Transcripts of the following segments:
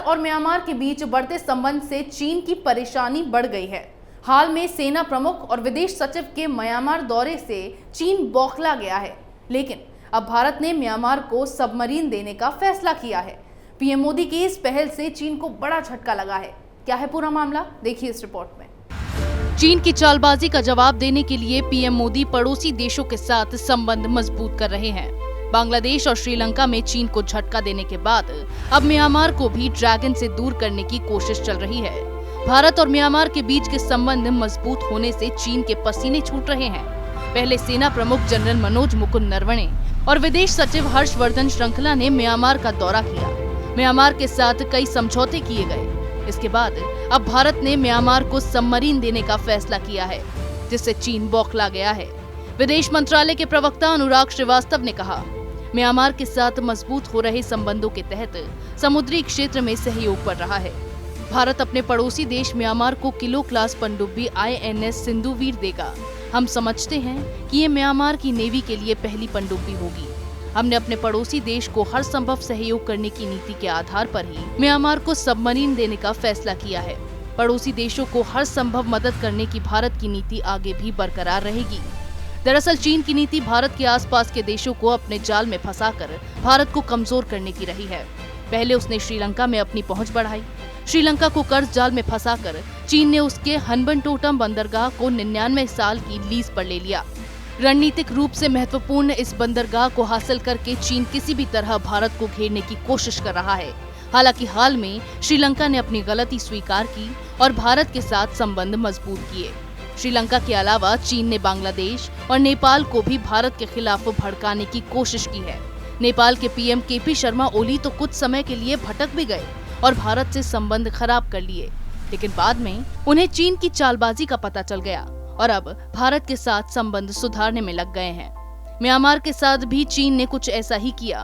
और म्यांमार के बीच बढ़ते संबंध से चीन की परेशानी बढ़ गई है। हाल में सेना प्रमुख और विदेश सचिव के म्यांमार दौरे से चीन बौखला गया है, लेकिन अब भारत ने म्यांमार को सबमरीन देने का फैसला किया है। पीएम मोदी की इस पहल से चीन को बड़ा झटका लगा है। क्या है पूरा मामला, देखिए इस रिपोर्ट में। चीन की चालबाजी का जवाब देने के लिए पीएम मोदी पड़ोसी देशों के साथ संबंध मजबूत कर रहे हैं। बांग्लादेश और श्रीलंका में चीन को झटका देने के बाद अब म्यांमार को भी ड्रैगन से दूर करने की कोशिश चल रही है। भारत और म्यांमार के बीच के संबंध मजबूत होने से चीन के पसीने छूट रहे हैं। पहले सेना प्रमुख जनरल मनोज मुकुंद नरवणे और विदेश सचिव हर्षवर्धन श्रृंखला ने म्यांमार का दौरा किया। म्यांमार के साथ कई समझौते किए गए। इसके बाद अब भारत ने म्यांमार को सबमरीन देने का फैसला किया है, जिससे चीन बौखला गया है। विदेश मंत्रालय के प्रवक्ता अनुराग श्रीवास्तव ने कहा, म्यांमार के साथ मजबूत हो रहे संबंधों के तहत समुद्री क्षेत्र में सहयोग बढ़ रहा है। भारत अपने पड़ोसी देश म्यांमार को किलो क्लास पनडुब्बी INS सिंधुवीर देगा। हम समझते हैं कि ये म्यांमार की नेवी के लिए पहली पनडुब्बी होगी। हमने अपने पड़ोसी देश को हर संभव सहयोग करने की नीति के आधार पर ही म्यांमार को सबमरीन देने का फैसला किया है। पड़ोसी देशों को हर संभव मदद करने की भारत की नीति आगे भी बरकरार रहेगी। दरअसल चीन की नीति भारत के आसपास के देशों को अपने जाल में फंसाकर भारत को कमजोर करने की रही है। पहले उसने श्रीलंका में अपनी पहुंच बढ़ाई। श्रीलंका को कर्ज जाल में फंसाकर चीन ने उसके हनबनटोटम बंदरगाह को 99 साल की लीज पर ले लिया। रणनीतिक रूप से महत्वपूर्ण इस बंदरगाह को हासिल करके चीन किसी भी तरह भारत को घेरने की कोशिश कर रहा है। हालांकि हाल में श्रीलंका ने अपनी गलती स्वीकार की और भारत के साथ संबंध मजबूत किए। श्रीलंका के अलावा चीन ने बांग्लादेश और नेपाल को भी भारत के खिलाफ भड़काने की कोशिश की है। नेपाल के पीएम KP शर्मा ओली तो कुछ समय के लिए भटक भी गए और भारत से संबंध खराब कर लिए, लेकिन बाद में उन्हें चीन की चालबाजी का पता चल गया और अब भारत के साथ संबंध सुधारने में लग गए हैं। म्यांमार के साथ भी चीन ने कुछ ऐसा ही किया।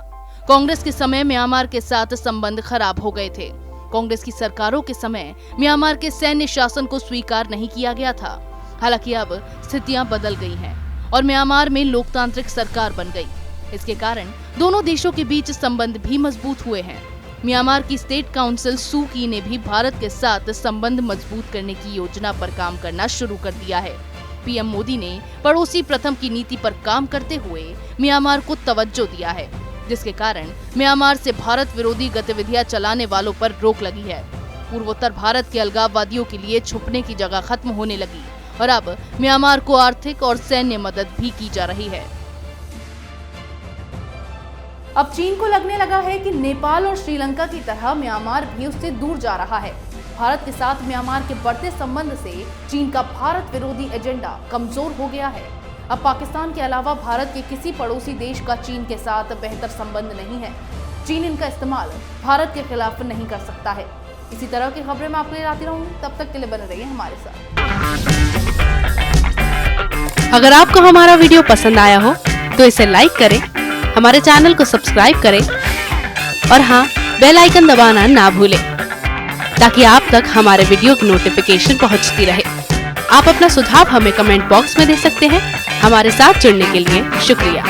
कांग्रेस के समय म्यांमार के साथ संबंध खराब हो गए थे। कांग्रेस की सरकारों के समय म्यांमार के सैन्य शासन को स्वीकार नहीं किया गया था। हालांकि अब स्थितियां बदल गई हैं और म्यांमार में लोकतांत्रिक सरकार बन गई। इसके कारण दोनों देशों के बीच संबंध भी मजबूत हुए हैं। म्यांमार की स्टेट काउंसिल सू की ने भी भारत के साथ संबंध मजबूत करने की योजना पर काम करना शुरू कर दिया है। पीएम मोदी ने पड़ोसी प्रथम की नीति पर काम करते हुए म्यांमार को तवज्जो दिया है, जिसके कारण म्यांमार से भारत विरोधी गतिविधियां चलाने वालों पर रोक लगी है। पूर्वोत्तर भारत के अलगाववादियों के लिए छुपने की जगह खत्म होने लगी और अब म्यांमार को आर्थिक और सैन्य मदद भी की जा रही है। अब चीन को लगने लगा है कि नेपाल और श्रीलंका की तरह म्यांमार भी उससे दूर जा रहा है। भारत के साथ म्यांमार के बढ़ते संबंध से चीन का भारत विरोधी एजेंडा कमजोर हो गया है। अब पाकिस्तान के अलावा भारत के किसी पड़ोसी देश का चीन के साथ बेहतर संबंध नहीं है। चीन इनका इस्तेमाल भारत के खिलाफ नहीं कर सकता है। इसी तरह की खबरें मैं आपके लिए लाती रहूंगी, तब तक के लिए बने रहिए हमारे साथ। अगर आपको हमारा वीडियो पसंद आया हो तो इसे लाइक करें, हमारे चैनल को सब्सक्राइब करें और हाँ, बेल आइकन दबाना ना भूलें ताकि आप तक हमारे वीडियो की नोटिफिकेशन पहुंचती रहे। आप अपना सुझाव हमें कमेंट बॉक्स में दे सकते हैं। हमारे साथ जुड़ने के लिए शुक्रिया।